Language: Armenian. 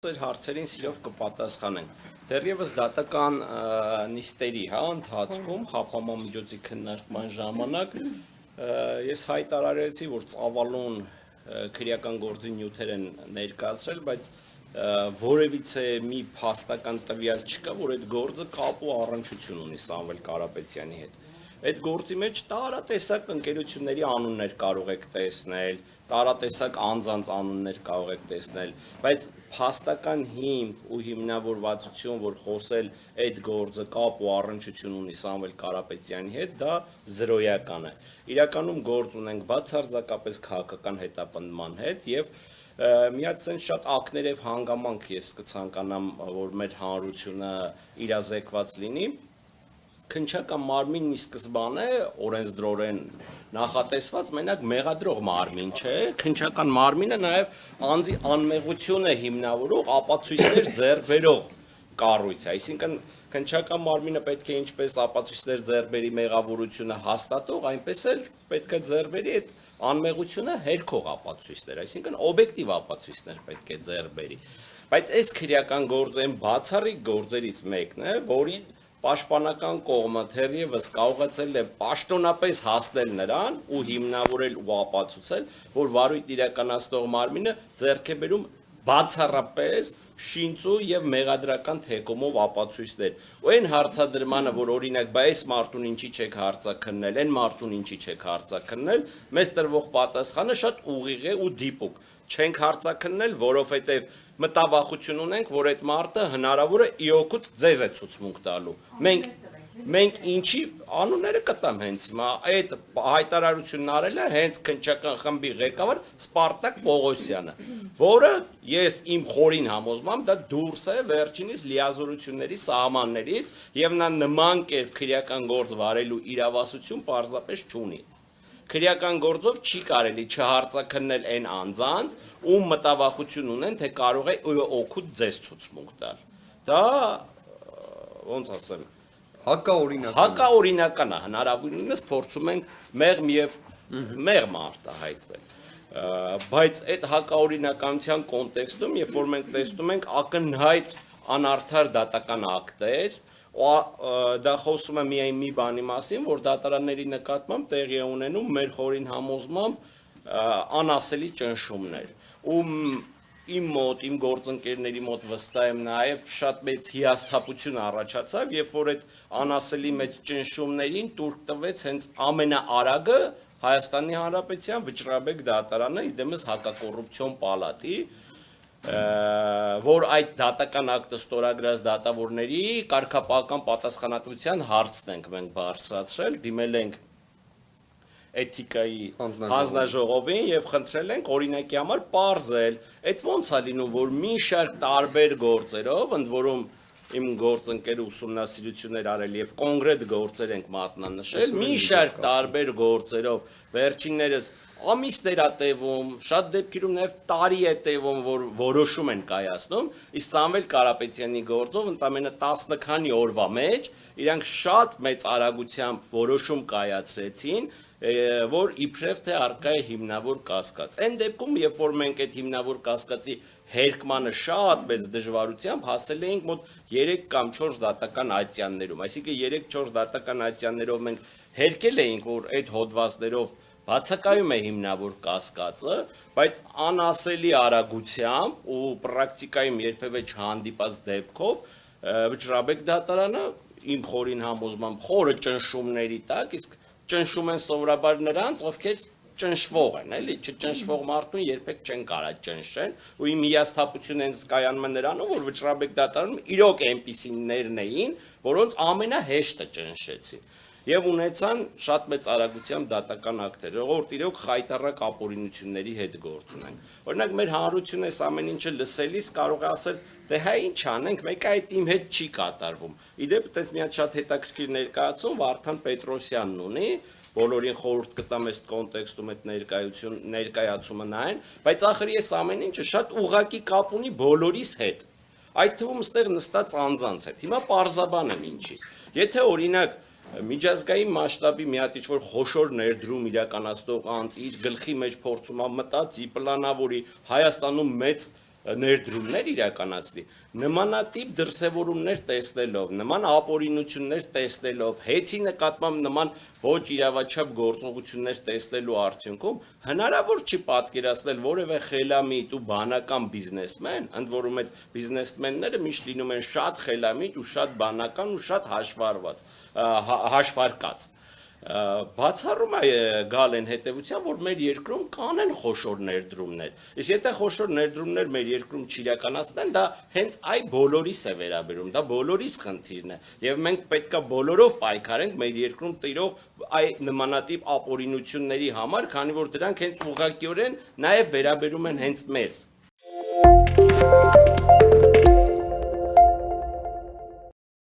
Ձեր հարցերին սիրով կպատասխանենք։ Դեռևս դատական նիստերի ընթացքում խափամամիջոցի քննարկման ժամանակ ես հայտարարեցի, որ ծավալուն քրեական գործի նյութեր են ներկայացրել, բայց որևիցե մի փաստական տվյալ չկա, որ այդ գործը կապ ու առնչություն ունի Սամվել Կարապետյանի հետ։ Այդ գործի մեջ տարատեսակ ընկերությունների անուններ կարող եք տեսնել, տարատեսակ անձանց անուններ կարող եք տեսնել, բայց փաստական հիմք ու հիմնավորվածություն, որ խոսել այդ գործը կապ ու առնչություն ունի Սամվել Կարապետյանի հետ, դա զրոյական է։ Իրականում գործ ունենք բացարձակապես քաղաքական հետապնդման հետ եւ մի հատ sense շատ ակներև հանգամանք ես կցանկանամ, որ մեր հանրությունը իրազեկված լինի։ Քննչական մարմինն ի սկզբանե օրենսդրորեն նախատեսված մենակ մեղադրող մարմին չէ, քննչական մարմինը նաև անձի անմեղությունը հիմնավորող ապացույցներ ձեռք բերող կառույց է, այսինքն քննչական մարմինը պետք է ինչպես ապացույցներ ձեռք բերի մեղավորությունը հաստատող, այնպես էլ պետք է ձեռք բերի այդ անմեղությունը հերքող ապացույցներ, այսինքն օբյեկտիվ ապացույցներ պետք է ձեռք բերի, բայց այս քրեական գործը այն բացառիկ գործերից մեկն է, որին Պաշտպանական կողմը թերևս կարողացել է պաշտոնապես հասնել նրան ու հիմնավորել ու ապացուցել, որ վարույթ իրականացնող մարմինը ձեռք է բերում բացառապես շինծու եւ մեղադրական թեկումով ապացույցներ։ Ու այն հարցադրմանը, որ օրինակ բա այս մարդուն ինչի չեք հարցաքննել, այն մարդուն ինչի չեք հարցաքննել, մեզ տրվող պատասխանը շատ ուղիղ է ու դիպուկ։ Չենք հարցաքննել, որովհետեւ մտավախություն ունենք, որ այդ մարդը հնարավոր է իօգուտ ձեզ է ցուցմունք տալու։ Մենք ինչի անունները կտամ հենց հիմա այդ հայտարարությունն արել է հենց քննչական խմբի ղեկավար Սպարտակ Պողոսյանը, որը ես իմ խորին համոզմամբ դա դուրս է վերջինիս լիազորությունների սահմաններից եւ նա նման կերպ քրեական գործ վարելու իրավասություն պարզապես չունի։ Քրեական գործով չի կարելի չհարցաքննել այն անձանց, ում մտավախություն ունեն, թե կարող է օգուտ ձեզ ցուցմունք տալ։ Դա ոնց ասեմ, հակաօրինական է, հնարավորինս փորձում ենք մեղմ արտահայտվել։ Բայց այդ հակաօրինականության կոնտեքստում, երբ որ մենք տեսնում ենք ակնհայտ անարդար դատական ակտեր, դա խոսում է միայն մի բանի մասին, որ դատարանների նկատմամբ տեղի է ունենում մեր խորին համոզմամբ անասելի ճնշումներ, իմ մոտ, իմ գործընկերների մոտ վստահ եմ նաև շատ մեծ հիասթափություն առաջացավ, երբ որ այդ անասելի մեծ ճնշումներին տուրք տվեց հենց ամենաարագը Հայաստանի Հանրապետության Վճռաբեկ դատարանը, իդեմս հակակոռուպցիոն պալատի, որ այդ դատական ակտը ստորագրած դատավորների կարգապահական պատասխանատվության հարցն ենք մենք բարձրացրել, դիմել ենք էթիկայի հանձնաժողովին եւ խնդրել ենք օրինակի համար պարզել, այդ ոնց է լինում, որ մի շարք տարբեր գործերով, ընդ որում իմ գործընկերը ուսումնասիրություններ արել եւ կոնկրետ գործեր ենք մատնանշել, մի շարք տարբեր գործերով վերջիններս ամիսներ է տևում, շատ դեպքերում նաև տարի է տևում, որ որոշում են կայացնում, իսկ Սամվել Կարապետյանի գործով ընդամենը 10 քանի օրվա մեջ իրանք շատ մեծ արագությամբ որոշում կայացրեցին, որ իբրև թե առկա է հիմնավոր կասկած։ Այն դեպքում, երբ որ մենք այդ հիմնավոր կասկածի հերկմանը շատ մեծ դժվարությամբ հասել էինք մոտ 3 կամ 4 դատական ատյաններում, այսինքն 3-4 դատական ատյաններով մենք հերկել էինք, որ այդ հոդվածներով բացակայում է հիմնավոր կասկածը, բայց անասելի արագությամբ ու պրակտիկայում երբևէ չհանդիպած դեպքով Վճռաբեկ դատարանը իմ խորին համոզմամբ խորը ճնշումների տակ, իսկ ճնշում են սովորաբար նրանց, ովքեր ճնշվող են, էլի, չճնշվող մարդուն երբեք չեն կարա ճնշեն, ու իմ հիասթափությունը հենց կայանում է նրանով, որ Վճռաբեկ դատարանում իրոք այնպիսիներն էին, որոնց ամենահեշտը ճնշեցին։ Եվ ունեցան շատ մեծ արագությամբ դատական ակտեր, ժողովուրդ իրոք խայտառակ ապօրինությունների հետ գործ ունենք։ Օրինակ մեր հանրությունը այս ամեն ինչը լսելիս կարող է ասել, դե հա ինչ անենք, մեկը այդ իմ հետ չի կատարվում։ Իդեպ այդպես մի հատ շատ հետաքրքիր ներկայացում Վարդան Պետրոսյանն ունի, բոլորին խորհուրդ կտամ այս կոնտեքստում այդ ներկայացումը նայեն, բայց ախր ես ամեն ինչը շատ ուղղակի կապ ունի բոլորիս հետ։ Այդ թվում ստեղ նստած անձանց հետ։ Հիմա պարզաբան եմ ինչի։ Եթե օրինակ միջազգային մասշտաբի մի հատ ինչ-որ խոշոր ներդրում իրականացնող անձ իր գլխի մեջ փորձում է մտածի, պլանավորի Հայաստանում մեծ ներդրումներ իրականացնի, նմանատիպ դրսևորումներ տեսնելով, նման ապօրինություններ տեսնելով, հեծի նկատմամբ նման ոչ իրավաչափ գործողություններ տեսնելու արդյունքում հնարավոր չի պատկերացնել որևէ խելամիտ ու բանական բիզնեսմեն, ընդ որում այդ բիզնեսմենները միշտ լինում են շատ խելամիտ ու շատ բանական ու շատ հաշվարկած բացառում է գալ են հետևության, որ մեր երկրում կան են խոշոր ներդրումներ, իսկ եթե խոշոր ներդրումներ մեր երկրում չիրականացնեն, դա հենց այ բոլորիս է վերաբերում, դա բոլորիս խնդիրն է, եւ մենք պետքա բոլորով պայքարենք մեր երկրում տիրող այ նմանատիպ ապօրինությունների համար, քանի որ դրանք հենց ուղղակիորեն նաեւ վերաբերում են հենց մեզ։